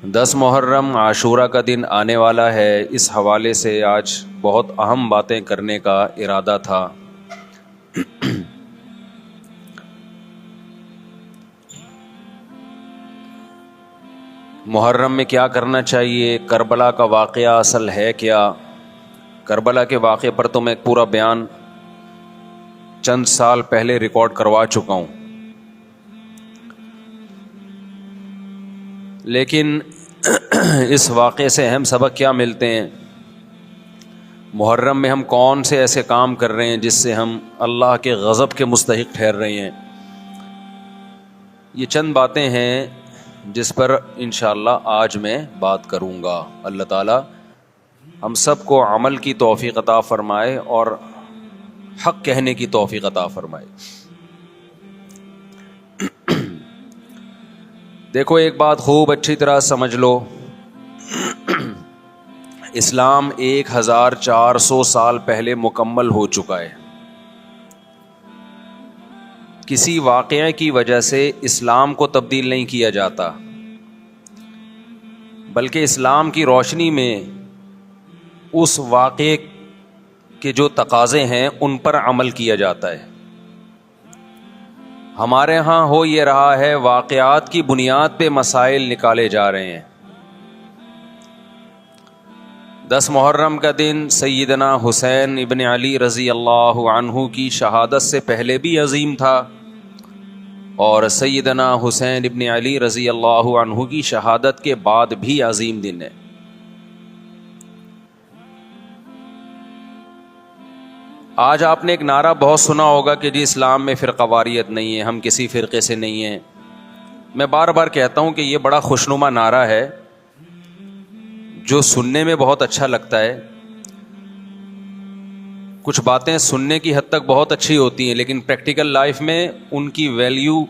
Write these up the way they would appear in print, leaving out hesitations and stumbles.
10 محرم عاشورہ کا دن آنے والا ہے۔ اس حوالے سے آج بہت اہم باتیں کرنے کا ارادہ تھا۔ محرم میں کیا کرنا چاہیے؟ کربلا کا واقعہ اصل ہے کیا؟ کربلا کے واقعے پر تو میں ایک پورا بیان چند سال پہلے ریکارڈ کروا چکا ہوں، لیکن اس واقعے سے اہم سبق کیا ملتے ہیں؟ محرم میں ہم کون سے ایسے کام کر رہے ہیں جس سے ہم اللہ کے غضب کے مستحق ٹھہر رہے ہیں؟ یہ چند باتیں ہیں جس پر انشاءاللہ آج میں بات کروں گا۔ اللہ تعالی ہم سب کو عمل کی توفیق عطا فرمائے اور حق کہنے کی توفیق عطا فرمائے۔ دیکھو، ایک بات خوب اچھی طرح سمجھ لو، اسلام 1400 سال پہلے مکمل ہو چکا ہے۔ کسی واقعے کی وجہ سے اسلام کو تبدیل نہیں کیا جاتا، بلکہ اسلام کی روشنی میں اس واقعے کے جو تقاضے ہیں ان پر عمل کیا جاتا ہے۔ ہمارے ہاں ہو یہ رہا ہے، واقعات کی بنیاد پہ مسائل نکالے جا رہے ہیں۔ 10 محرم کا دن سیدنا حسین ابن علی رضی اللہ عنہ کی شہادت سے پہلے بھی عظیم تھا، اور سیدنا حسین ابن علی رضی اللہ عنہ کی شہادت کے بعد بھی عظیم دن ہے۔ آج آپ نے ایک نعرہ بہت سنا ہوگا کہ جی اسلام میں فرقہ واریت نہیں ہے، ہم کسی فرقے سے نہیں ہیں۔ میں بار بار کہتا ہوں کہ یہ بڑا خوشنما نعرہ ہے جو سننے میں بہت اچھا لگتا ہے۔ کچھ باتیں سننے کی حد تک بہت اچھی ہوتی ہیں، لیکن پریکٹیکل لائف میں ان کی ویلیو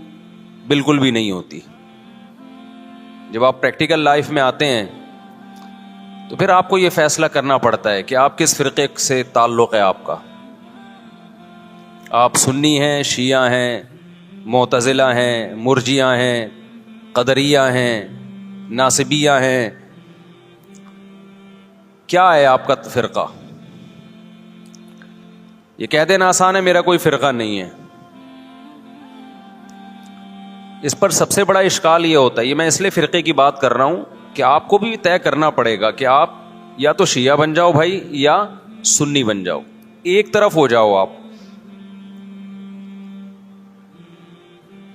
بالکل بھی نہیں ہوتی۔ جب آپ پریکٹیکل لائف میں آتے ہیں تو پھر آپ کو یہ فیصلہ کرنا پڑتا ہے کہ آپ کس فرقے سے تعلق ہے آپ کا۔ آپ سنی ہیں، شیعہ ہیں، معتزلہ ہیں، مرجیہ ہیں، قدریہ ہیں، ناصبیہ ہیں، کیا ہے آپ کا فرقہ؟ یہ کہہ دینا آسان ہے، میرا کوئی فرقہ نہیں ہے۔ اس پر سب سے بڑا اشکال یہ ہوتا ہے، یہ میں اس لیے فرقے کی بات کر رہا ہوں کہ آپ کو بھی طے کرنا پڑے گا کہ آپ یا تو شیعہ بن جاؤ بھائی، یا سنی بن جاؤ، ایک طرف ہو جاؤ آپ۔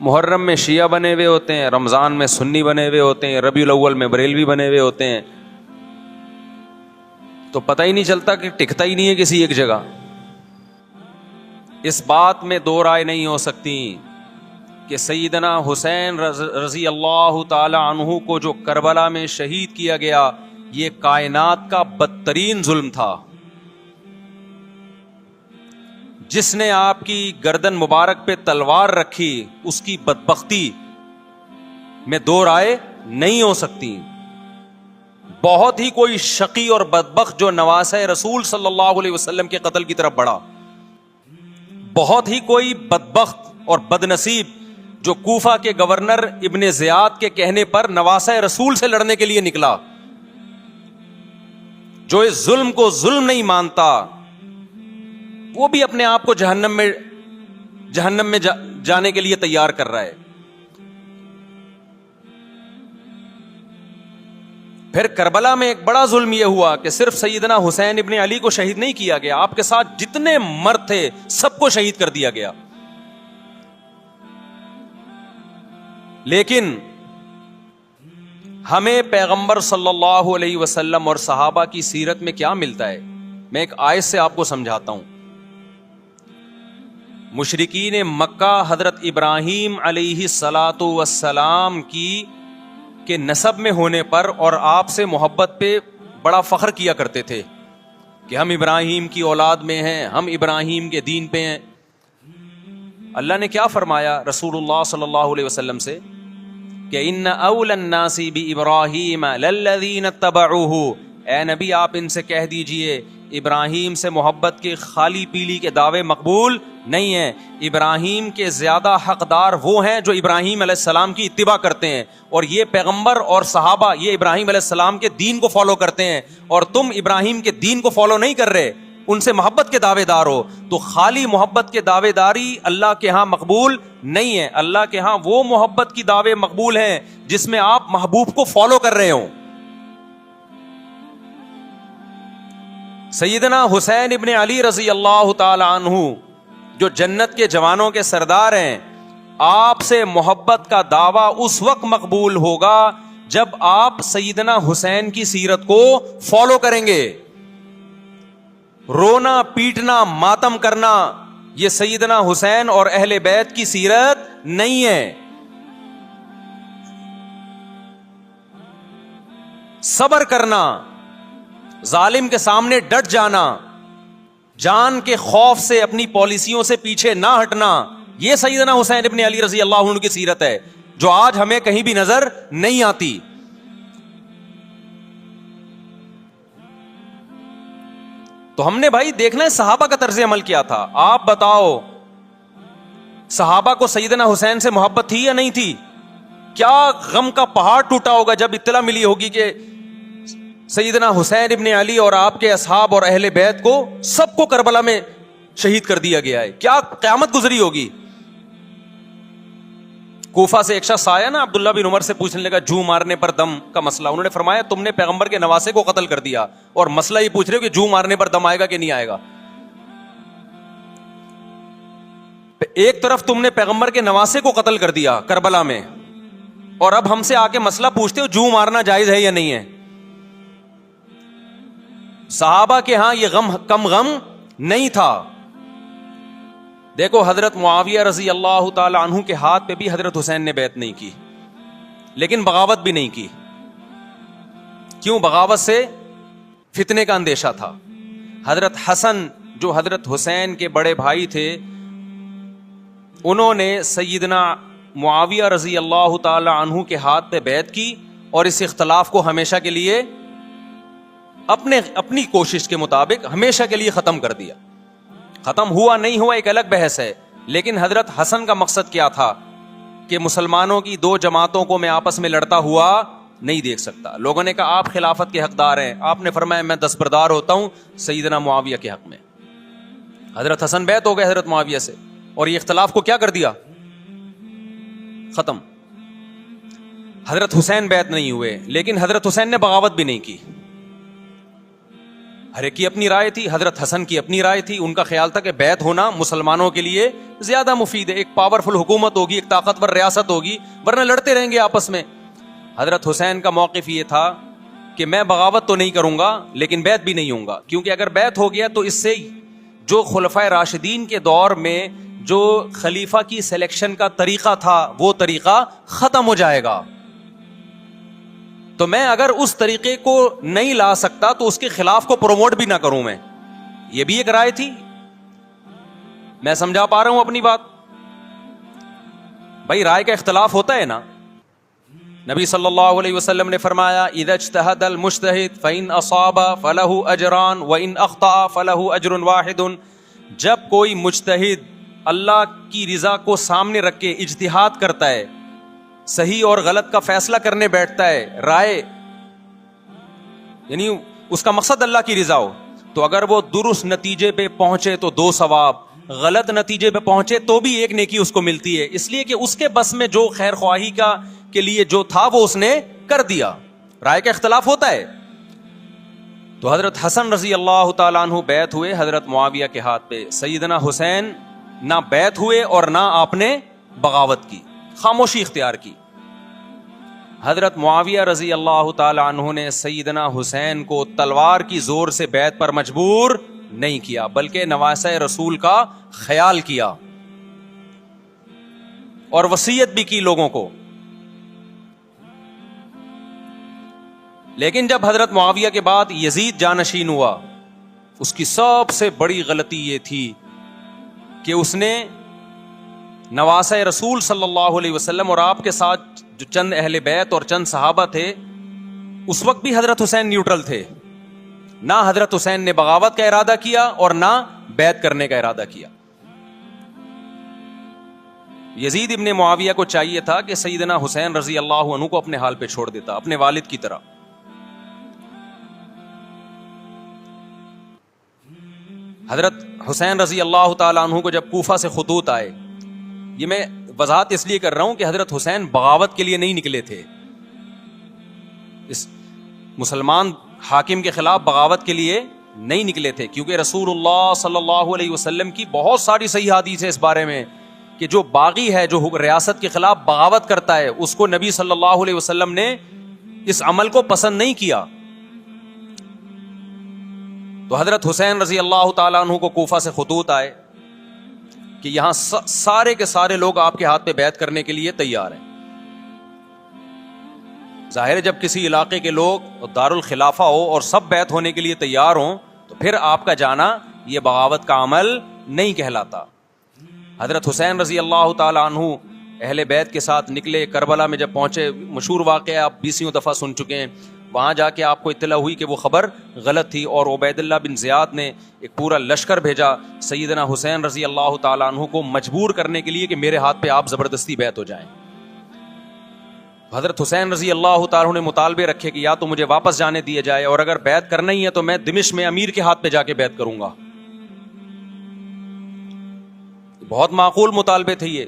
محرم میں شیعہ بنے ہوئے ہوتے ہیں، رمضان میں سنی بنے ہوئے ہوتے ہیں، ربیع الاول میں بریلوی بنے ہوئے ہوتے ہیں، تو پتہ ہی نہیں چلتا کہ ٹکتا ہی نہیں ہے کسی ایک جگہ۔ اس بات میں دو رائے نہیں ہو سکتی کہ سیدنا حسین رضی اللہ تعالی عنہ کو جو کربلا میں شہید کیا گیا، یہ کائنات کا بدترین ظلم تھا۔ جس نے آپ کی گردن مبارک پہ تلوار رکھی، اس کی بدبختی میں دو رائے نہیں ہو سکتی۔ بہت ہی کوئی شقی اور بدبخت جو نواسہ رسول صلی اللہ علیہ وسلم کے قتل کی طرف بڑھا، بہت ہی کوئی بدبخت اور بدنصیب جو کوفہ کے گورنر ابن زیاد کے کہنے پر نواسہ رسول سے لڑنے کے لیے نکلا، جو اس ظلم کو ظلم نہیں مانتا، وہ بھی اپنے آپ کو جہنم میں جانے کے لیے تیار کر رہا ہے۔ پھر کربلا میں ایک بڑا ظلم یہ ہوا کہ صرف سیدنا حسین ابن علی کو شہید نہیں کیا گیا، آپ کے ساتھ جتنے مرد تھے سب کو شہید کر دیا گیا۔ لیکن ہمیں پیغمبر صلی اللہ علیہ وسلم اور صحابہ کی سیرت میں کیا ملتا ہے؟ میں ایک آیت سے آپ کو سمجھاتا ہوں۔ مشرکین مکہ حضرت ابراہیم علیہ الصلاۃ والسلام کے نسب میں ہونے پر اور آپ سے محبت پہ بڑا فخر کیا کرتے تھے کہ ہم ابراہیم کی اولاد میں ہیں، ہم ابراہیم کے دین پہ ہیں۔ اللہ نے کیا فرمایا رسول اللہ صلی اللہ علیہ وسلم سے کہ ان اول الناس بابراہیم للذین اتبعوہ اے نبی آپ ان سے کہہ دیجئے ابراہیم سے محبت کے خالی پیلی کے دعوے مقبول نہیں ہیں. ابراہیم کے زیادہ حقدار وہ ہیں جو ابراہیم علیہ السلام کی اتباع کرتے ہیں, اور یہ پیغمبر اور صحابہ یہ ابراہیم علیہ السلام کے دین کو فالو کرتے ہیں, اور تم ابراہیم کے دین کو فالو نہیں کر رہے, ان سے محبت کے دعوے دار ہو. تو خالی محبت کے دعوے داری اللہ کے ہاں مقبول نہیں ہے. اللہ کے ہاں وہ محبت کی دعوے مقبول ہیں جس میں آپ محبوب کو فالو کر رہے ہوں. سیدنا حسین ابن علی رضی اللہ تعالی عنہ جو جنت کے جوانوں کے سردار ہیں, آپ سے محبت کا دعویٰ اس وقت مقبول ہوگا جب آپ سیدنا حسین کی سیرت کو فالو کریں گے. رونا پیٹنا ماتم کرنا یہ سیدنا حسین اور اہل بیت کی سیرت نہیں ہے. صبر کرنا, ظالم کے سامنے ڈٹ جانا, جان کے خوف سے اپنی پالیسیوں سے پیچھے نہ ہٹنا, یہ سیدنا حسین ابن علی رضی اللہ عنہ کی سیرت ہے جو آج ہمیں کہیں بھی نظر نہیں آتی. تو ہم نے بھائی دیکھنا ہے صحابہ کا طرز عمل کیا تھا. آپ بتاؤ صحابہ کو سیدنا حسین سے محبت تھی یا نہیں تھی؟ کیا غم کا پہاڑ ٹوٹا ہوگا جب اطلاع ملی ہوگی کہ سیدنا حسین ابن علی اور آپ کے اصحاب اور اہل بیت کو سب کو کربلا میں شہید کر دیا گیا ہے. کیا قیامت گزری ہوگی. کوفہ سے ایک شخص آیا نا, عبداللہ بن عمر سے پوچھنے لگا جو مارنے پر دم کا مسئلہ. انہوں نے فرمایا تم نے پیغمبر کے نواسے کو قتل کر دیا اور مسئلہ یہ پوچھ رہے ہو کہ جو مارنے پر دم آئے گا کہ نہیں آئے گا. ایک طرف تم نے پیغمبر کے نواسے کو قتل کر دیا کربلا میں, اور اب ہم سے آ کے مسئلہ پوچھتے ہو جو مارنا جائز ہے یا نہیں ہے. صحابہ کے ہاں یہ غم کم غم نہیں تھا. دیکھو حضرت معاویہ رضی اللہ تعالی عنہ کے ہاتھ پہ بھی حضرت حسین نے بیعت نہیں کی, لیکن بغاوت بھی نہیں کی. کیوں؟ بغاوت سے فتنے کا اندیشہ تھا. حضرت حسن جو حضرت حسین کے بڑے بھائی تھے, انہوں نے سیدنا معاویہ رضی اللہ تعالی عنہ کے ہاتھ پہ بیعت کی, اور اس اختلاف کو ہمیشہ کے لیے اپنی کوشش کے مطابق ہمیشہ کے لیے ختم کر دیا. ختم ہوا نہیں ہوا ایک الگ بحث ہے, لیکن حضرت حسن کا مقصد کیا تھا کہ مسلمانوں کی دو جماعتوں کو میں آپس میں لڑتا ہوا نہیں دیکھ سکتا. لوگوں نے کہا آپ خلافت کے حقدار ہیں, آپ نے فرمایا میں دستبردار ہوتا ہوں سیدنا معاویہ کے حق میں. حضرت حسن بیعت ہو گئے حضرت معاویہ سے, اور یہ اختلاف کو کیا کر دیا؟ ختم. حضرت حسین بیعت نہیں ہوئے, لیکن حضرت حسین نے بغاوت بھی نہیں کی. ہر ایک کی اپنی رائے تھی, حضرت حسن کی اپنی رائے تھی. ان کا خیال تھا کہ بیعت ہونا مسلمانوں کے لیے زیادہ مفید ہے, ایک پاورفل حکومت ہوگی, ایک طاقتور ریاست ہوگی, ورنہ لڑتے رہیں گے آپس میں. حضرت حسین کا موقف یہ تھا کہ میں بغاوت تو نہیں کروں گا لیکن بیعت بھی نہیں ہوں گا, کیونکہ اگر بیعت ہو گیا تو اس سے جو خلفائے راشدین کے دور میں جو خلیفہ کی سلیکشن کا طریقہ تھا وہ طریقہ ختم ہو جائے گا. تو میں اگر اس طریقے کو نہیں لا سکتا تو اس کے خلاف کو پروموٹ بھی نہ کروں میں. یہ بھی ایک رائے تھی. میں سمجھا پا رہا ہوں اپنی بات؟ بھائی رائے کا اختلاف ہوتا ہے نا. نبی صلی اللہ علیہ وسلم نے فرمایا اذا اجتہد المجتہد فإن اصاب فلہ اجران وإن اخطأ فلہ اجر واحد. جب کوئی مجتہد اللہ کی رضا کو سامنے رکھ کے اجتہاد کرتا ہے, صحیح اور غلط کا فیصلہ کرنے بیٹھتا ہے, رائے یعنی اس کا مقصد اللہ کی رضا ہو, تو اگر وہ درست نتیجے پہ پہنچے تو 2 ثواب, غلط نتیجے پہ پہنچے تو بھی 1 نیکی اس کو ملتی ہے, اس لیے کہ اس کے بس میں جو خیر خواہی کا کے لیے جو تھا وہ اس نے کر دیا. رائے کا اختلاف ہوتا ہے. تو حضرت حسن رضی اللہ تعالیٰ عنہ بیعت ہوئے حضرت معاویہ کے ہاتھ پہ. سیدنا حسین نہ بیعت ہوئے اور نہ آپ نے بغاوت کی, خاموشی اختیار کی. حضرت معاویہ رضی اللہ تعالی عنہ نے سیدنا حسین کو تلوار کی زور سے بیعت پر مجبور نہیں کیا, بلکہ نواسہ رسول کا خیال کیا اور وصیت بھی کی لوگوں کو. لیکن جب حضرت معاویہ کے بعد یزید جانشین ہوا, اس کی سب سے بڑی غلطی یہ تھی کہ اس نے نواسہ رسول صلی اللہ علیہ وسلم اور آپ کے ساتھ جو چند اہل بیت اور چند صحابہ تھے, اس وقت بھی حضرت حسین نیوٹرل تھے, نہ حضرت حسین نے بغاوت کا ارادہ کیا اور نہ بیعت کرنے کا ارادہ کیا. یزید ابن معاویہ کو چاہیے تھا کہ سیدنا حسین رضی اللہ عنہ کو اپنے حال پہ چھوڑ دیتا، اپنے والد کی طرح. حضرت حسین رضی اللہ تعالی عنہ کو جب کوفہ سے خطوط آئے، یہ میں وضاحت اس لیے کر رہا ہوں کہ حضرت حسین بغاوت کے لیے نہیں نکلے تھے، اس مسلمان حاکم کے خلاف بغاوت کے لیے نہیں نکلے تھے، کیونکہ رسول اللہ صلی اللہ علیہ وسلم کی بہت ساری صحیح حدیث ہے اس بارے میں کہ جو باغی ہے، جو ریاست کے خلاف بغاوت کرتا ہے، اس کو نبی صلی اللہ علیہ وسلم نے اس عمل کو پسند نہیں کیا. تو حضرت حسین رضی اللہ تعالیٰ عنہ کو کوفہ سے خطوط آئے کہ یہاں سارے کے سارے لوگ آپ کے ہاتھ پہ بیعت کرنے کے لیے تیار ہیں. ظاہر ہے جب کسی علاقے کے لوگ دارالخلافہ ہو اور سب بیعت ہونے کے لیے تیار ہوں تو پھر آپ کا جانا یہ بغاوت کا عمل نہیں کہلاتا. حضرت حسین رضی اللہ تعالی عنہ اہل بیت کے ساتھ نکلے. کربلا میں جب پہنچے، مشہور واقعہ آپ 20 دفعہ سن چکے ہیں، وہاں جا کے آپ کو اطلاع ہوئی کہ وہ خبر غلط تھی اور عبید اللہ بن زیاد نے ایک پورا لشکر بھیجا سیدنا حسین رضی اللہ تعالی عنہ کو مجبور کرنے کے لیے کہ میرے ہاتھ پہ آپ زبردستی بیعت ہو جائیں. حضرت حسین رضی اللہ تعالیٰ نے مطالبے رکھے کہ یا تو مجھے واپس جانے دیا جائے، اور اگر بیعت کرنا ہی ہے تو میں دمشق میں امیر کے ہاتھ پہ جا کے بیعت کروں گا. بہت معقول مطالبے تھے یہ.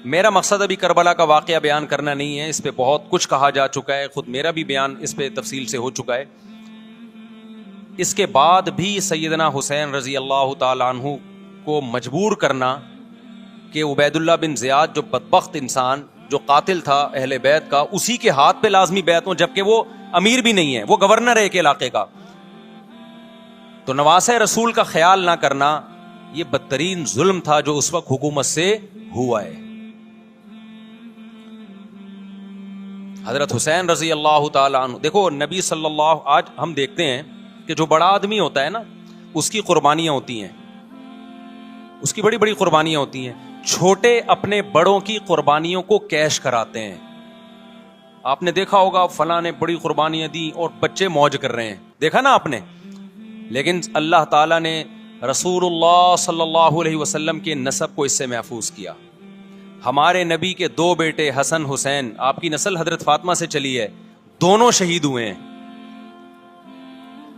میرا مقصد ابھی کربلا کا واقعہ بیان کرنا نہیں ہے، اس پہ بہت کچھ کہا جا چکا ہے، خود میرا بھی بیان اس پہ تفصیل سے ہو چکا ہے. اس کے بعد بھی سیدنا حسین رضی اللہ تعالی عنہ کو مجبور کرنا کہ عبید اللہ بن زیاد جو بدبخت انسان، جو قاتل تھا اہل بیت کا، اسی کے ہاتھ پہ لازمی بیعت ہوں، جبکہ وہ امیر بھی نہیں ہے، وہ گورنر ہے ایک علاقے کا. تو نواسہ رسول کا خیال نہ کرنا یہ بدترین ظلم تھا جو اس وقت حکومت سے ہوا ہے. حضرت حسین رضی اللہ تعالی عنہ، دیکھو نبی صلی اللہ، آج ہم دیکھتے ہیں کہ جو بڑا آدمی ہوتا ہے نا، اس کی قربانیاں ہوتی ہیں، اس کی بڑی بڑی قربانیاں ہوتی ہیں. چھوٹے اپنے بڑوں کی قربانیوں کو کیش کراتے ہیں. آپ نے دیکھا ہوگا فلاں نے بڑی قربانیاں دی اور بچے موج کر رہے ہیں، دیکھا نا آپ نے. لیکن اللہ تعالیٰ نے رسول اللہ صلی اللہ علیہ وسلم کے نسب کو اس سے محفوظ کیا. ہمارے نبی کے 2 بیٹے حسن حسین، آپ کی نسل حضرت فاطمہ سے چلی ہے، دونوں شہید ہوئے ہیں.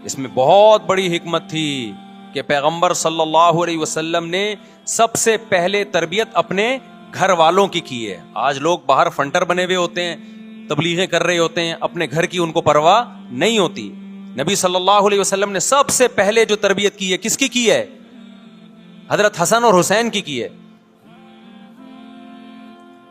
اس میں بہت بڑی حکمت تھی کہ پیغمبر صلی اللہ علیہ وسلم نے سب سے پہلے تربیت اپنے گھر والوں کی ہے. آج لوگ باہر فنٹر بنے ہوئے ہوتے ہیں، تبلیغیں کر رہے ہوتے ہیں، اپنے گھر کی ان کو پرواہ نہیں ہوتی. نبی صلی اللہ علیہ وسلم نے سب سے پہلے جو تربیت کی ہے، کس کی ہے؟ حضرت حسن اور حسین کی ہے.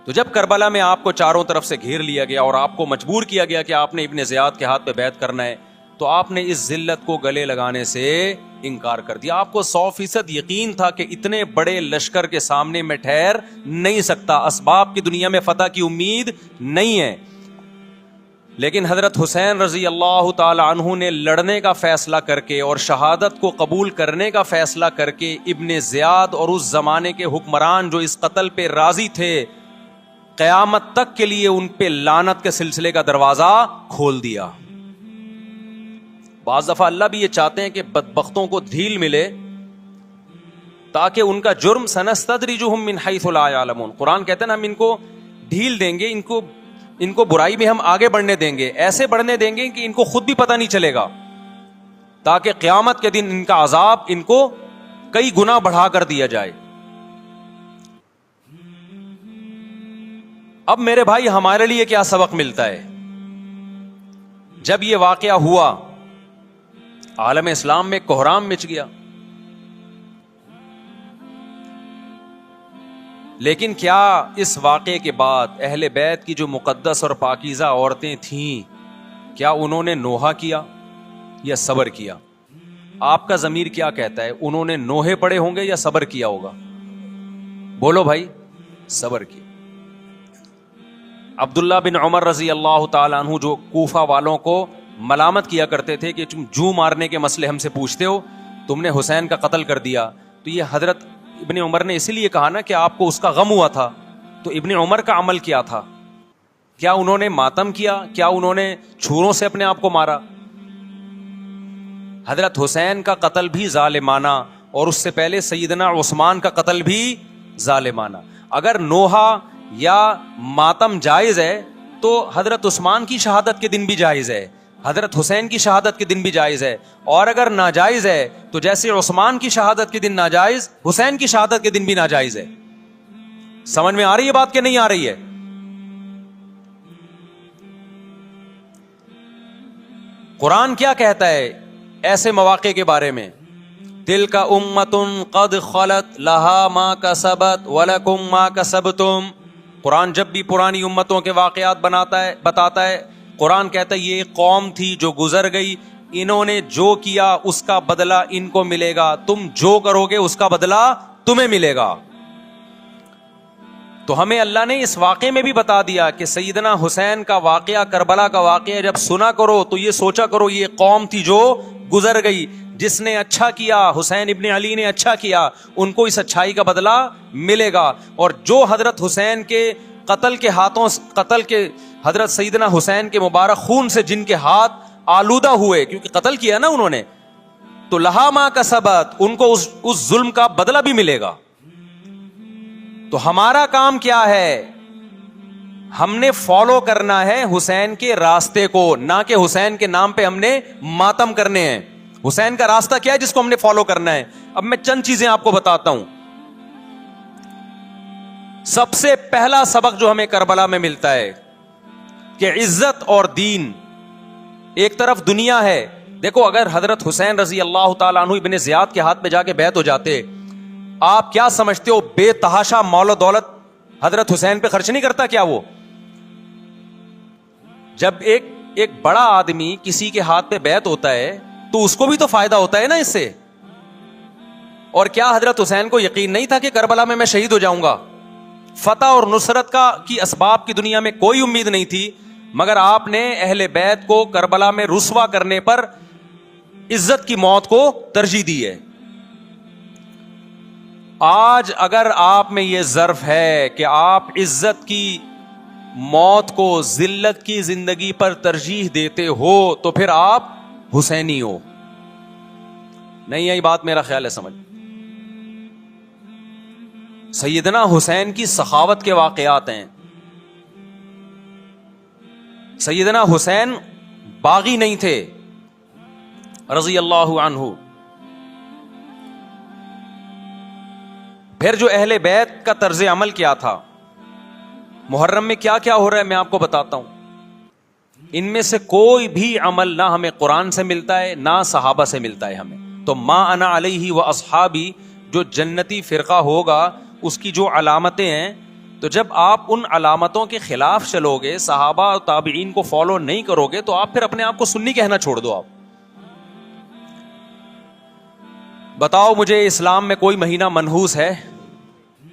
تو جب کربلا میں آپ کو چاروں طرف سے گھیر لیا گیا اور آپ کو مجبور کیا گیا کہ آپ نے ابن زیاد کے ہاتھ پہ بیعت کرنا ہے، تو آپ نے اس ذلت کو گلے لگانے سے انکار کر دیا. آپ کو 100% یقین تھا کہ اتنے بڑے لشکر کے سامنے میں ٹھہر نہیں سکتا، اسباب کی دنیا میں فتح کی امید نہیں ہے. لیکن حضرت حسین رضی اللہ تعالی عنہ نے لڑنے کا فیصلہ کر کے اور شہادت کو قبول کرنے کا فیصلہ کر کے ابن زیاد اور اس زمانے کے حکمران جو اس قتل پہ راضی تھے، قیامت تک کے لیے ان پہ لعنت کے سلسلے کا دروازہ کھول دیا. بعض دفعہ اللہ بھی یہ چاہتے ہیں کہ بدبختوں کو ڈھیل ملے تاکہ ان کا جرم سنستدرجہم من حیث لا یعلمون. قرآن کہتے ہیں نا ہم ان کو ڈھیل دیں گے، ان کو برائی میں ہم آگے بڑھنے دیں گے، ایسے بڑھنے دیں گے کہ ان کو خود بھی پتہ نہیں چلے گا، تاکہ قیامت کے دن ان کا عذاب ان کو کئی گنا بڑھا کر دیا جائے. اب میرے بھائی ہمارے لیے کیا سبق ملتا ہے؟ جب یہ واقعہ ہوا عالم اسلام میں کوہرام مچ گیا، لیکن کیا اس واقعے کے بعد اہل بیت کی جو مقدس اور پاکیزہ عورتیں تھیں، کیا انہوں نے نوحہ کیا یا صبر کیا؟ آپ کا ضمیر کیا کہتا ہے؟ انہوں نے نوحے پڑے ہوں گے یا صبر کیا ہوگا؟ بولو بھائی. صبر کیا. عبداللہ بن عمر رضی اللہ تعالیٰ عنہ جو کوفہ والوں کو ملامت کیا کرتے تھے کہ تم جو مارنے کے مسئلے ہم سے پوچھتے ہو، تم نے حسین کا قتل کر دیا، تو یہ حضرت ابن عمر نے اسی لیے کہا نا کہ آپ کو اس کا غم ہوا تھا. تو ابن عمر کا عمل کیا تھا؟ کیا انہوں نے ماتم کیا؟ کیا انہوں نے چھروں سے اپنے آپ کو مارا؟ حضرت حسین کا قتل بھی ظالمانہ اور اس سے پہلے سیدنا عثمان کا قتل بھی ظالمانہ. اگر نوحہ یا ماتم جائز ہے تو حضرت عثمان کی شہادت کے دن بھی جائز ہے, حضرت حسین کی شہادت کے دن بھی جائز ہے. اور اگر ناجائز ہے تو جیسے عثمان کی شہادت کے دن ناجائز, حسین کی شہادت کے دن بھی ناجائز ہے. سمجھ میں آ رہی ہے بات کہ نہیں آ رہی ہے؟ قرآن کیا کہتا ہے ایسے مواقع کے بارے میں؟ تلک امۃ قد خلت لہا ما کسبت ولکم ما کسبتم. قرآن جب بھی پرانی امتوں کے واقعات بتاتا ہے, قرآن کہتا ہے یہ قوم تھی جو گزر گئی, انہوں نے جو کیا اس کا بدلہ ان کو ملے گا, تم جو کرو گے اس کا بدلہ تمہیں ملے گا. تو ہمیں اللہ نے اس واقعے میں بھی بتا دیا کہ سیدنا حسین کا واقعہ, کربلا کا واقعہ جب سنا کرو تو یہ سوچا کرو یہ قوم تھی جو گزر گئی, جس نے اچھا کیا, حسین ابن علی نے اچھا کیا, ان کو اس اچھائی کا بدلہ ملے گا. اور جو حضرت حسین کے قتل کے حضرت سیدنا حسین کے مبارک خون سے جن کے ہاتھ آلودہ ہوئے, کیونکہ قتل کیا نا انہوں نے, تو لہا ما کسبت, ان کو اس ظلم کا بدلہ بھی ملے گا. تو ہمارا کام کیا ہے؟ ہم نے فالو کرنا ہے حسین کے راستے کو, نہ کہ حسین کے نام پہ ہم نے ماتم کرنے ہیں. حسین کا راستہ کیا ہے جس کو ہم نے فالو کرنا ہے؟ اب میں چند چیزیں آپ کو بتاتا ہوں. سب سے پہلا سبق جو ہمیں کربلا میں ملتا ہے کہ عزت اور دین, ایک طرف دنیا ہے. دیکھو اگر حضرت حسین رضی اللہ تعالیٰ عنہ ابن زیاد کے ہاتھ پہ جا کے بیعت ہو جاتے, آپ کیا سمجھتے ہو بے تحاشا مال و دولت حضرت حسین پہ خرچ نہیں کرتا کیا وہ؟ جب ایک بڑا آدمی کسی کے ہاتھ پہ بیعت ہوتا ہے تو اس کو بھی تو فائدہ ہوتا ہے نا اس سے. اور کیا حضرت حسین کو یقین نہیں تھا کہ کربلا میں شہید ہو جاؤں گا؟ فتح اور نصرت کی اسباب کی دنیا میں کوئی امید نہیں تھی, مگر آپ نے اہل بیت کو کربلا میں رسوا کرنے پر عزت کی موت کو ترجیح دی ہے. آج اگر آپ میں یہ ظرف ہے کہ آپ عزت کی موت کو ذلت کی زندگی پر ترجیح دیتے ہو تو پھر آپ حسینی ہو. نہیں یہی بات میرا خیال ہے سمجھ. سیدنا حسین کی سخاوت کے واقعات ہیں. سیدنا حسین باغی نہیں تھے رضی اللہ عنہ. پھر جو اہل بیت کا طرز عمل کیا تھا, محرم میں کیا کیا ہو رہا ہے میں آپ کو بتاتا ہوں. ان میں سے کوئی بھی عمل نہ ہمیں قرآن سے ملتا ہے نہ صحابہ سے ملتا ہے ہمیں. تو ما انا علیہ و اصحابی جو جنتی فرقہ ہوگا اس کی جو علامتیں ہیں, تو جب آپ ان علامتوں کے خلاف چلو گے, صحابہ اور تابعین کو فالو نہیں کرو گے, تو آپ پھر اپنے آپ کو سنی کہنا چھوڑ دو. آپ بتاؤ مجھے اسلام میں کوئی مہینہ منحوس ہے؟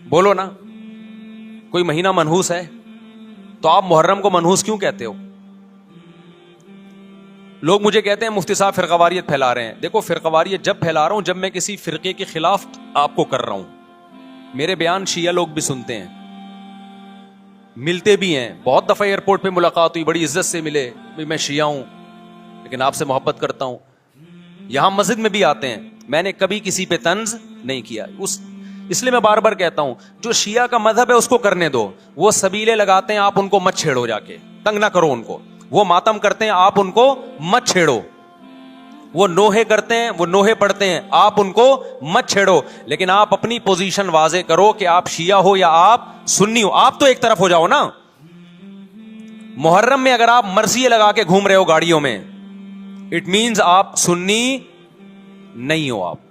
بولو نا, کوئی مہینہ منحوس ہے؟ تو آپ محرم کو منحوس کیوں کہتے ہو؟ لوگ مجھے کہتے ہیں مفتی صاحب فرقہ واریت پھیلا رہے ہیں. دیکھو فرقہ واریت جب پھیلا رہا ہوں جب میں کسی فرقے کے خلاف آپ کو کر رہا ہوں. میرے بیان شیعہ لوگ بھی سنتے ہیں, ملتے بھی ہیں. بہت دفعہ ایئرپورٹ پہ ملاقات ہوئی, بڑی عزت سے ملے, میں شیعہ ہوں لیکن آپ سے محبت کرتا ہوں. یہاں مسجد میں بھی آتے ہیں, میں نے کبھی کسی پہ طنز نہیں کیا. اس لیے میں بار بار کہتا ہوں جو شیعہ کا مذہب ہے اس کو کرنے دو. وہ سبیلے لگاتے ہیں, آپ ان کو مت چھیڑو, جا کے تنگ نہ کرو ان کو. وہ ماتم کرتے ہیں, آپ ان کو مت چھیڑو. وہ نوحے کرتے ہیں, وہ نوحے پڑھتے ہیں, آپ ان کو مت چھیڑو. لیکن آپ اپنی پوزیشن واضح کرو کہ آپ شیعہ ہو یا آپ سنی ہو. آپ تو ایک طرف ہو جاؤ نا. محرم میں اگر آپ مرثیے لگا کے گھوم رہے ہو گاڑیوں میں, اٹ مینز آپ سنی نہیں ہو. آپ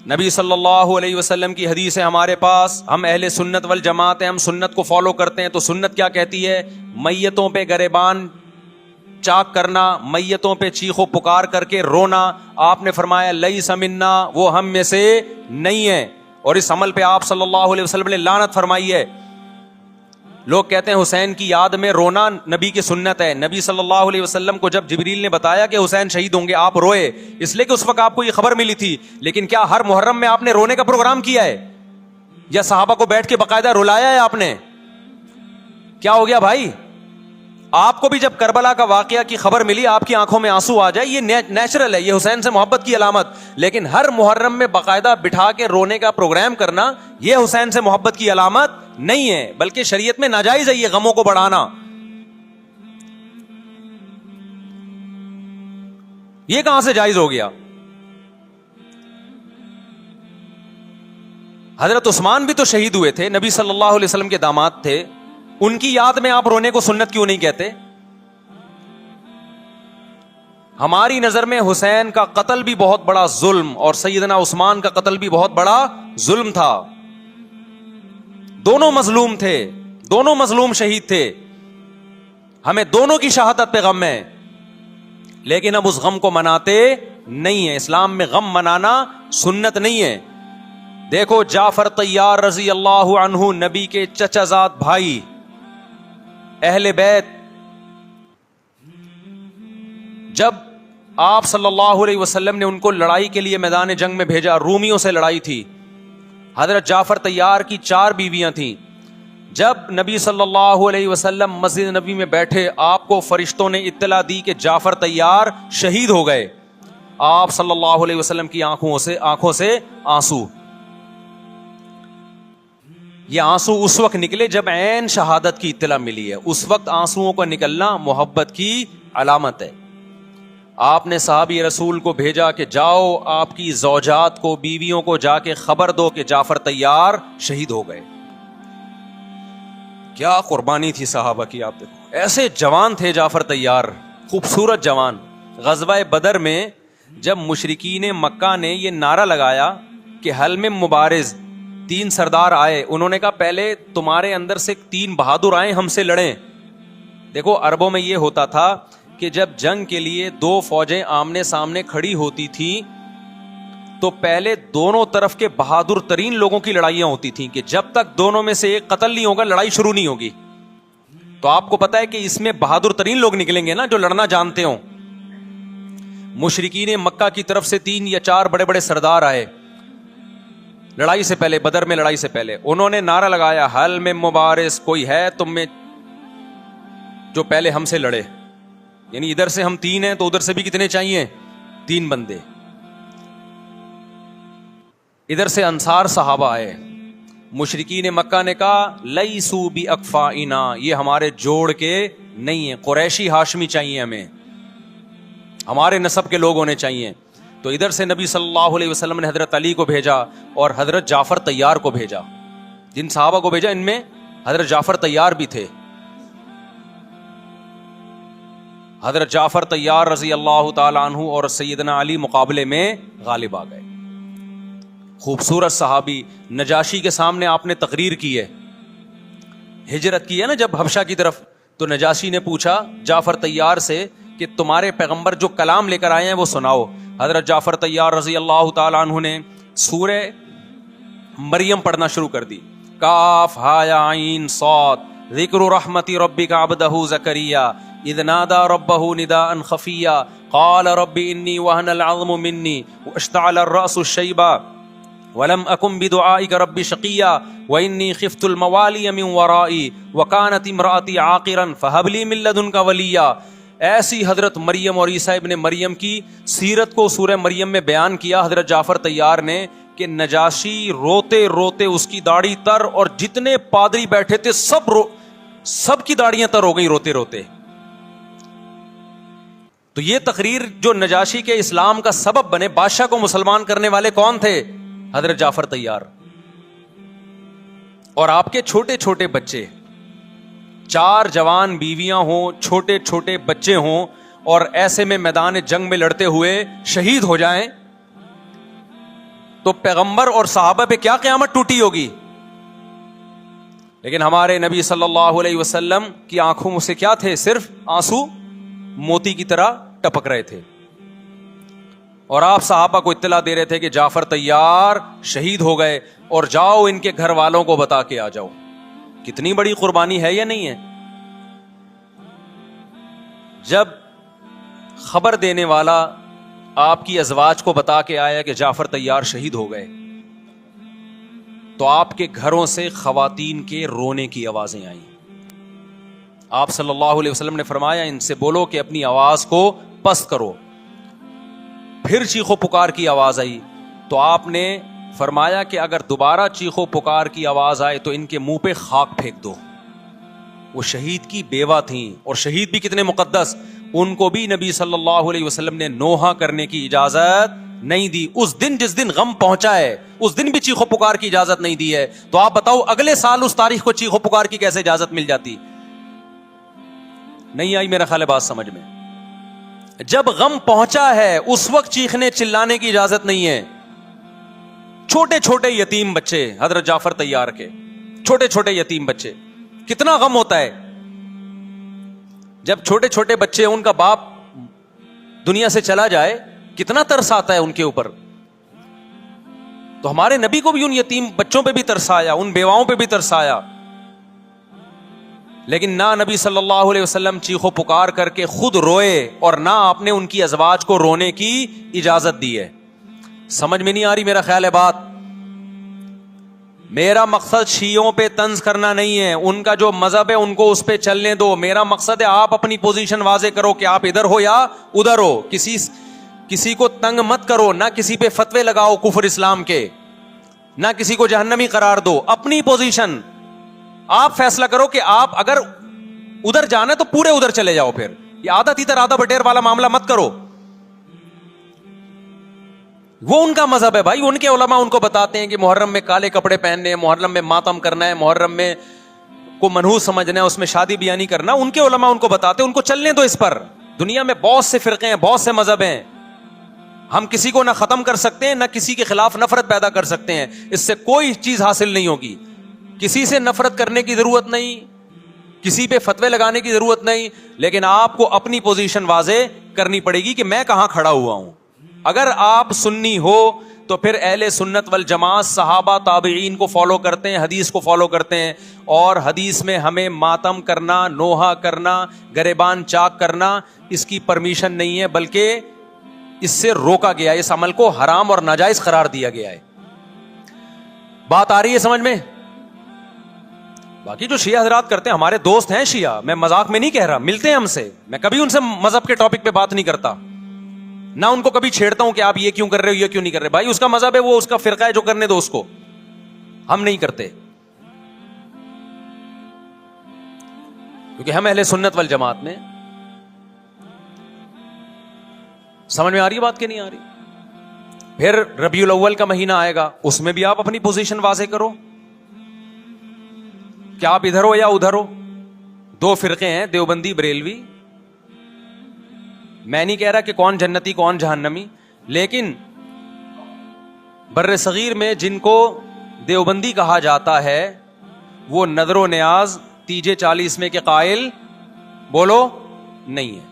نبی صلی اللہ علیہ وسلم کی حدیث ہے ہمارے پاس, ہم اہل سنت والجماعت ہیں, ہم سنت کو فالو کرتے ہیں. تو سنت کیا کہتی ہے؟ میتوں پہ گریبان چاک کرنا, میتوں پہ چیخ و پکار کر کے رونا. آپ نے فرمایا لیس منا, وہ ہم میں سے نہیں ہے. اور اس عمل پہ آپ صلی اللہ علیہ وسلم نے لعنت فرمائی ہے. لوگ کہتے ہیں حسین کی یاد میں رونا نبی کی سنت ہے. نبی صلی اللہ علیہ وسلم کو جب جبریل نے بتایا کہ حسین شہید ہوں گے, آپ روئے, اس لیے کہ اس وقت آپ کو یہ خبر ملی تھی. لیکن کیا ہر محرم میں آپ نے رونے کا پروگرام کیا ہے یا صحابہ کو بیٹھ کے باقاعدہ رلایا ہے آپ نے؟ کیا ہو گیا بھائی؟ آپ کو بھی جب کربلا کا واقعہ کی خبر ملی آپ کی آنکھوں میں آنسو آ جائے، یہ نیچرل ہے، یہ حسین سے محبت کی علامت. لیکن ہر محرم میں باقاعدہ بٹھا کے رونے کا پروگرام کرنا یہ حسین سے محبت کی علامت نہیں ہے، بلکہ شریعت میں ناجائز ہے یہ غموں کو بڑھانا. یہ کہاں سے جائز ہو گیا؟ حضرت عثمان بھی تو شہید ہوئے تھے، نبی صلی اللہ علیہ وسلم کے داماد تھے، ان کی یاد میں آپ رونے کو سنت کیوں نہیں کہتے؟ ہماری نظر میں حسین کا قتل بھی بہت بڑا ظلم اور سیدنا عثمان کا قتل بھی بہت بڑا ظلم تھا. دونوں مظلوم تھے، دونوں مظلوم شہید تھے، ہمیں دونوں کی شہادت پہ غم ہے، لیکن اب اس غم کو مناتے نہیں ہیں. اسلام میں غم منانا سنت نہیں ہے. دیکھو جعفر طیار رضی اللہ عنہ، نبی کے چچا زاد بھائی، اہل بیت، جب آپ صلی اللہ علیہ وسلم نے ان کو لڑائی کے لیے میدان جنگ میں بھیجا، رومیوں سے لڑائی تھی، حضرت جعفر طیار کی 4 بیویاں تھیں. جب نبی صلی اللہ علیہ وسلم مسجد نبی میں بیٹھے، آپ کو فرشتوں نے اطلاع دی کہ جعفر طیار شہید ہو گئے. آپ صلی اللہ علیہ وسلم کی آنکھوں سے آنسو. یہ آنسو اس وقت نکلے جب عین شہادت کی اطلاع ملی ہے، اس وقت آنسوؤں کا نکلنا محبت کی علامت ہے. آپ نے صحابی رسول کو بھیجا کہ جاؤ آپ کی زوجات کو، بیویوں کو جا کے خبر دو کہ جعفر طیار شہید ہو گئے. کیا قربانی تھی صحابہ کی، آپ دیکھو ایسے جوان تھے جعفر طیار، خوبصورت جوان. غزوہ بدر میں جب مشرکین مکہ نے یہ نعرہ لگایا کہ حل میں مبارز، 3 سردار آئے، انہوں نے کہا پہلے تمہارے اندر سے 3 بہادر آئیں ہم سے لڑیں. دیکھو عربوں میں یہ ہوتا تھا کہ جب جنگ کے لیے 2 فوجیں آمنے سامنے کھڑی ہوتی تھیں تو پہلے دونوں طرف کے بہادر ترین لوگوں کی لڑائیاں ہوتی تھیں کہ جب تک دونوں میں سے ایک قتل نہیں ہوگا لڑائی شروع نہیں ہوگی. تو آپ کو پتا ہے کہ اس میں بہادر ترین لوگ نکلیں گے نا جو لڑنا جانتے ہوں. مشرکین مکہ کی طرف سے 3 یا 4 بڑے بڑے سردار آئے لڑائی سے پہلے، بدر میں لڑائی سے پہلے. انہوں نے نعرہ لگایا حل میں مبارز، کوئی ہے تم میں جو پہلے ہم سے لڑے. یعنی ادھر سے ہم 3 ہیں تو ادھر سے بھی کتنے چاہیے؟ 3 بندے. ادھر سے انصار صحابہ آئے. مشرکین مکہ نے کہا لیسو بی اکفائنا، یہ ہمارے جوڑ کے نہیں ہیں، قریشی ہاشمی چاہیے، ہمیں ہمارے نسب کے لوگ ہونے چاہیے. تو ادھر سے نبی صلی اللہ علیہ وسلم نے حضرت علی کو بھیجا اور حضرت جعفر طیار کو بھیجا. جن صحابہ کو بھیجا ان میں حضرت جعفر طیار بھی تھے. حضرت جعفر طیار رضی اللہ تعالی عنہ اور سیدنا علی مقابلے میں غالب آ گئے. خوبصورت صحابی، نجاشی کے سامنے آپ نے تقریر کی ہے، ہجرت کی ہے نا جب حبشہ کی طرف، تو نجاشی نے پوچھا جعفر طیار سے کہ تمہارے پیغمبر جو کلام لے کر آئے ہیں وہ سناؤ. حضرت جعفر طیار رضی اللہ تعالی عنہ نے سورہ مریم پڑھنا شروع کر دی. کاف ہا یا عین صاد ذکر رحمت ربک عبدہ زکریا اذ نادى ربه نداء خفيا قال رب اني وهن العظم مني واشتعل الراس شيبا ولم اكن بدعائك رب شقيا واني خفت الموالي من ورائي وكانت امراتي عاقرا فهب لي من لدنك وليا. ایسی حضرت مریم اور عیسیٰ ابن مریم کی سیرت کو سورہ مریم میں بیان کیا حضرت جعفر طیار نے کہ نجاشی روتے روتے اس کی داڑھی تر، اور جتنے پادری بیٹھے تھے سب کی داڑیاں تر ہو گئی روتے روتے. تو یہ تقریر جو نجاشی کے اسلام کا سبب بنے، بادشاہ کو مسلمان کرنے والے کون تھے؟ حضرت جعفر طیار. اور آپ کے چھوٹے چھوٹے بچے، 4 جوان بیویاں ہوں، چھوٹے چھوٹے بچے ہوں، اور ایسے میں میدان جنگ میں لڑتے ہوئے شہید ہو جائیں تو پیغمبر اور صحابہ پہ کیا قیامت ٹوٹی ہوگی. لیکن ہمارے نبی صلی اللہ علیہ وسلم کی آنکھوں میں سے کیا تھے؟ صرف آنسو موتی کی طرح ٹپک رہے تھے. اور آپ صحابہ کو اطلاع دے رہے تھے کہ جعفر طیار شہید ہو گئے اور جاؤ ان کے گھر والوں کو بتا کے آ جاؤ. کتنی بڑی قربانی ہے یا نہیں ہے؟ جب خبر دینے والا آپ کی ازواج کو بتا کے آیا کہ جعفر طیار شہید ہو گئے تو آپ کے گھروں سے خواتین کے رونے کی آوازیں آئیں. آپ صلی اللہ علیہ وسلم نے فرمایا ان سے بولو کہ اپنی آواز کو پست کرو. پھر چیخو پکار کی آواز آئی تو آپ نے فرمایا کہ اگر دوبارہ چیخو پکار کی آواز آئے تو ان کے منہ پہ خاک پھینک دو. وہ شہید کی بیوہ تھیں, اور شہید بھی کتنے مقدس, ان کو بھی نبی صلی اللہ علیہ وسلم نے نوحہ کرنے کی اجازت نہیں دی. اس دن جس دن غم پہنچا ہے اس دن بھی چیخو پکار کی اجازت نہیں دی ہے. تو آپ بتاؤ اگلے سال اس تاریخ کو چیخو پکار کی کیسے اجازت مل جاتی؟ نہیں آئی میرا خیال ہے بات سمجھ میں. جب غم پہنچا ہے اس وقت چیخنے چلانے کی اجازت نہیں ہے. چھوٹے چھوٹے یتیم بچے, حضرت جعفر طیار کے چھوٹے چھوٹے یتیم بچے, کتنا غم ہوتا ہے جب چھوٹے چھوٹے بچے, ان کا باپ دنیا سے چلا جائے, کتنا ترس آتا ہے ان کے اوپر. تو ہمارے نبی کو بھی ان یتیم بچوں پہ بھی ترس آیا, ان بیواؤں پہ بھی ترس آیا. لیکن نہ نبی صلی اللہ علیہ وسلم چیخو پکار کر کے خود روئے, اور نہ آپ نے ان کی ازواج کو رونے کی اجازت دی ہے. سمجھ میں نہیں آ رہی میرا خیال ہے بات. میرا مقصد شیعوں پہ طنز کرنا نہیں ہے, ان کا جو مذہب ہے ان کو اس پہ چلنے دو. میرا مقصد ہے آپ اپنی پوزیشن واضح کرو کہ آپ ادھر ہو یا ادھر ہو. کسی کو تنگ مت کرو, نہ کسی پہ فتوے لگاؤ کفر اسلام کے, نہ کسی کو جہنمی قرار دو. اپنی پوزیشن آپ فیصلہ کرو کہ آپ اگر ادھر جانا ہے تو پورے ادھر چلے جاؤ. پھر یہ آدھا تیتر آدھا بٹیر والا معاملہ مت کرو. وہ ان کا مذہب ہے بھائی, ان کے علماء ان کو بتاتے ہیں کہ محرم میں کالے کپڑے پہننے ہیں, محرم میں ماتم کرنا ہے, محرم میں کو منحوس سمجھنا ہے, اس میں شادی بیاہ نہیں کرنا. ان کے علماء ان کو بتاتے ہیں, ان کو چلنے دو اس پر. دنیا میں بہت سے فرقے ہیں, بہت سے مذہب ہیں. ہم کسی کو نہ ختم کر سکتے ہیں, نہ کسی کے خلاف نفرت پیدا کر سکتے ہیں. اس سے کوئی چیز حاصل نہیں ہوگی. کسی سے نفرت کرنے کی ضرورت نہیں, کسی پہ فتوے لگانے کی ضرورت نہیں, لیکن آپ کو اپنی پوزیشن واضح کرنی پڑے گی کہ میں کہاں کھڑا ہوا ہوں. اگر آپ سنی ہو تو پھر اہل سنت والجماعت صحابہ تابعین کو فالو کرتے ہیں, حدیث کو فالو کرتے ہیں, اور حدیث میں ہمیں ماتم کرنا, نوحہ کرنا, گریبان چاک کرنا اس کی پرمیشن نہیں ہے, بلکہ اس سے روکا گیا ہے, اس عمل کو حرام اور ناجائز قرار دیا گیا ہے. بات آ رہی ہے سمجھ میں؟ باقی جو شیعہ حضرات کرتے ہیں, ہمارے دوست ہیں شیعہ, میں مذاق میں نہیں کہہ رہا, ملتے ہیں ہم سے, میں کبھی ان سے مذہب کے ٹاپک پہ بات نہیں کرتا, نہ ان کو کبھی چھیڑتا ہوں کہ آپ یہ کیوں کر رہے ہو, یہ کیوں نہیں کر رہے. بھائی اس کا مذہب ہے, وہ اس کا فرقہ ہے, جو کرنے دو اس کو, ہم نہیں کرتے, کیونکہ ہم اہل سنت والجماعت میں. سمجھ میں آ رہی ہے بات کہ نہیں آ رہی؟ پھر ربیع الاول کا مہینہ آئے گا, اس میں بھی آپ اپنی پوزیشن واضح کرو کہ آپ ادھر ہو یا ادھر ہو. دو فرقے ہیں, دیوبندی بریلوی. میں نہیں کہہ رہا کہ کون جنتی کون جہنمی, لیکن بر صغیر میں جن کو دیوبندی کہا جاتا ہے وہ نظر و نیاز تیجے 40 میں کے قائل بولو نہیں ہے.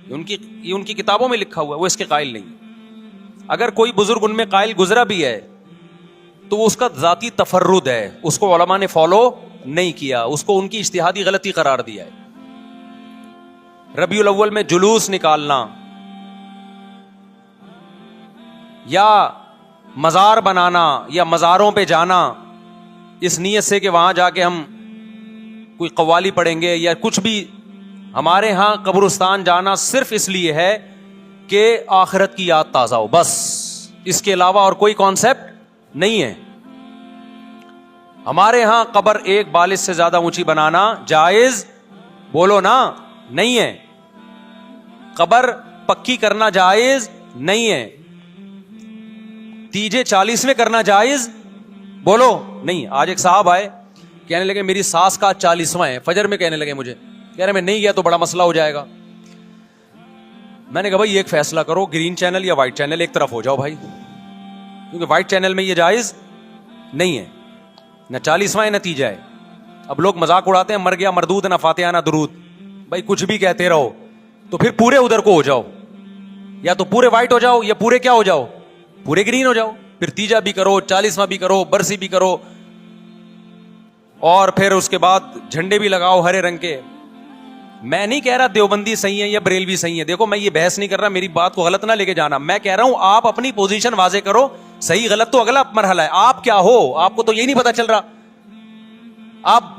یہ ان کی کتابوں میں لکھا ہوا ہے, وہ اس کے قائل نہیں. اگر کوئی بزرگ ان میں قائل گزرا بھی ہے تو وہ اس کا ذاتی تفرد ہے, اس کو علماء نے فالو نہیں کیا, اس کو ان کی اجتہادی غلطی قرار دیا ہے. ربیع الاول میں جلوس نکالنا یا مزار بنانا یا مزاروں پہ جانا اس نیت سے کہ وہاں جا کے ہم کوئی قوالی پڑھیں گے یا کچھ بھی, ہمارے ہاں قبرستان جانا صرف اس لیے ہے کہ آخرت کی یاد تازہ ہو, بس. اس کے علاوہ اور کوئی کانسیپٹ نہیں ہے. ہمارے ہاں قبر ایک بالش سے زیادہ اونچی بنانا جائز بولو نا نہیں ہے. قبر پکی کرنا جائز نہیں ہے. تیجے 40 میں کرنا جائز بولو نہیں. آج ایک صاحب آئے, کہنے لگے میری ساس کا 40واں ہے, فجر میں کہنے لگے مجھے, کہہ رہے میں نہیں گیا تو بڑا مسئلہ ہو جائے گا. میں نے کہا بھائی ایک فیصلہ کرو, گرین چینل یا وائٹ چینل, ایک طرف ہو جاؤ بھائی, کیونکہ وائٹ چینل میں یہ جائز نہیں ہے, نہ 40واں ہے نہ تیجا ہے. اب لوگ مذاق اڑاتے ہیں, مر گیا مردود نہ فاتحہ نہ درود. بھائی کچھ بھی کہتے رہو تو پھر پورے ادھر کو ہو جاؤ, یا تو پورے وائٹ ہو جاؤ یا پورے کیا ہو جاؤ, پورے گرین ہو جاؤ. پھر تیجا بھی کرو, 40واں بھی کرو, برسی بھی کرو, اور پھر اس کے بعد جھنڈے بھی لگاؤ ہرے رنگ کے. میں نہیں کہہ رہا دیوبندی صحیح ہے یا بریلوی صحیح ہے, دیکھو میں یہ بحث نہیں کر رہا, میری بات کو غلط نہ لے کے جانا. میں کہہ رہا ہوں آپ اپنی پوزیشن واضح کرو, صحیح غلط تو اگلا مرحلہ ہے. آپ کیا ہو, آپ کو تو یہی نہیں پتا چل رہا. آپ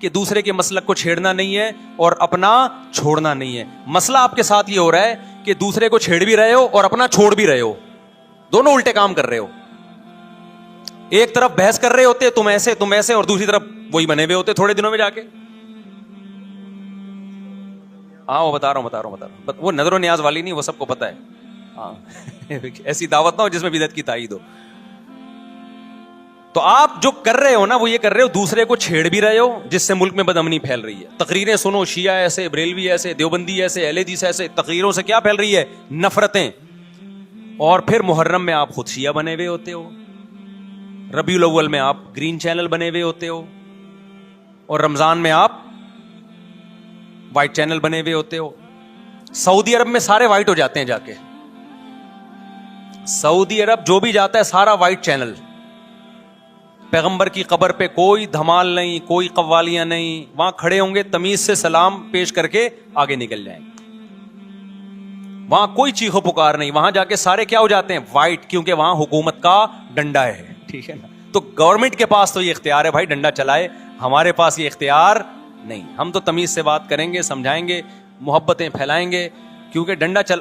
کہ دوسرے کے مسلک کو چھیڑنا نہیں ہے اور اپنا چھوڑنا نہیں ہے. مسئلہ آپ کے ساتھ یہ ہو رہا ہے کہ دوسرے کو چھیڑ بھی رہے ہو اور اپنا چھوڑ بھی رہے ہو, دونوں الٹے کام کر رہے ہو. ایک طرف بحث کر رہے ہوتے تم ایسے اور دوسری طرف وہی بنے ہوئے ہوتے تھوڑے دنوں میں جا کے. ہاں وہ بتا رہا ہوں وہ نظر و نیاز والی نہیں, وہ سب کو پتا ہے. ہاں ایسی دعوت نہ ہو جس میں بدعت کی تائید ہو. تو آپ جو کر رہے ہو نا وہ یہ کر رہے ہو دوسرے کو چھیڑ بھی رہے ہو, جس سے ملک میں بدامنی پھیل رہی ہے. تقریریں سنو, شیعہ ایسے, بریلوی ایسے, دیوبندی ایسے, اہل حدیث ایسے. تقریروں سے کیا پھیل رہی ہے؟ نفرتیں. اور پھر محرم میں آپ خود شیعہ بنے ہوئے ہوتے ہو, ربیع الاول میں آپ گرین چینل بنے ہوئے ہوتے ہو, اور رمضان میں آپ وائٹ چینل بنے ہوئے ہوتے ہو. سعودی عرب میں سارے وائٹ ہو جاتے ہیں جا کے. سعودی عرب جو بھی جاتا ہے سارا وائٹ چینل. پیغمبر کی قبر پہ کوئی دھمال نہیں, کوئی قوالیاں نہیں, وہاں کھڑے ہوں گے تمیز سے سلام پیش کر کے آگے نکل جائیں گے. وہاں کوئی چیخو پکار نہیں, وہاں جا کے سارے کیا ہو جاتے ہیں؟ وائٹ, کیونکہ وہاں حکومت کا ڈنڈا ہے. ٹھیک ہے نا. تو گورنمنٹ کے پاس تو یہ اختیار ہے بھائی ڈنڈا چلائے, ہمارے پاس یہ اختیار نہیں. ہم تو تمیز سے بات کریں گے, سمجھائیں گے, محبتیں پھیلائیں گے, کیونکہ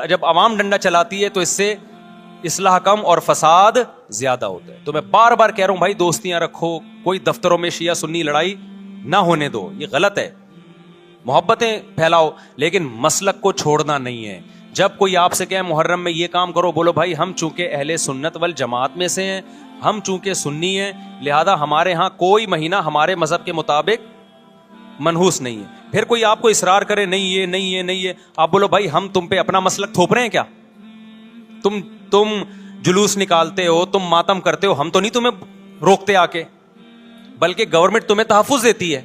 جب عوام ڈنڈا چلاتی ہے تو اس سے اصلاح کم اور فساد زیادہ ہوتا ہے. تو میں بار بار کہہ رہا ہوں بھائی دوستیاں رکھو, کوئی دفتروں میں شیعہ سنی لڑائی نہ ہونے دو, یہ غلط ہے. محبتیں پھیلاؤ لیکن مسلک کو چھوڑنا نہیں ہے. جب کوئی آپ سے کہے محرم میں یہ کام کرو, بولو بھائی ہم چونکہ اہل سنت والجماعت میں سے ہیں, ہم چونکہ سنی ہیں, لہذا ہمارے ہاں کوئی مہینہ ہمارے مذہب کے مطابق منحوس نہیں ہے. پھر کوئی آپ کو اصرار کرے نہیں ہے, آپ بولو بھائی ہم تم پہ اپنا مسلک تھوپ رہے ہیں کیا؟ تم جلوس نکالتے ہو, تم ماتم کرتے ہو, ہم تو نہیں تمہیں روکتے آ کے, بلکہ گورنمنٹ تمہیں تحفظ دیتی ہے,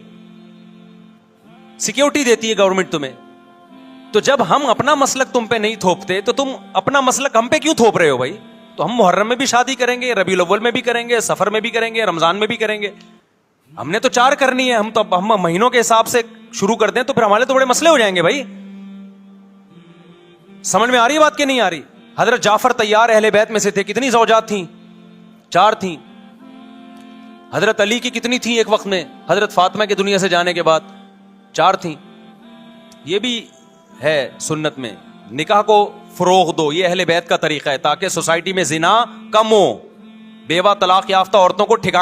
سیکیورٹی دیتی ہے گورنمنٹ تمہیں. تو جب ہم اپنا مسلک تم پہ نہیں تھوپتے تو تم اپنا مسلک ہم پہ کیوں تھوپ رہے ہو بھائی؟ تو ہم محرم میں بھی شادی کریں گے, ربیع الاول میں بھی کریں گے, سفر میں بھی کریں گے, رمضان میں بھی کریں گے. ہم نے تو 4 کرنی ہے. ہم مہینوں کے حساب سے شروع کر دیں تو پھر ہمارے تو بڑے مسئلے ہو جائیں گے بھائی. سمجھ میں آ رہی ہے بات کہ نہیں آ رہی؟ حضرت جعفر طیار اہل بیت میں سے تھے, کتنی زوجات تھیں؟ 4 تھیں. حضرت علی کی کتنی تھیں ایک وقت میں؟ حضرت فاطمہ کے دنیا سے جانے کے بعد 4 تھیں. یہ بھی ہے سنت میں, نکاح کو فروغ دو, یہ اہل بیت کا طریقہ ہے تاکہ سوسائٹی میں زنا کم ہو, بیوہ طلاق یافتہ عورتوں کو ٹھکانا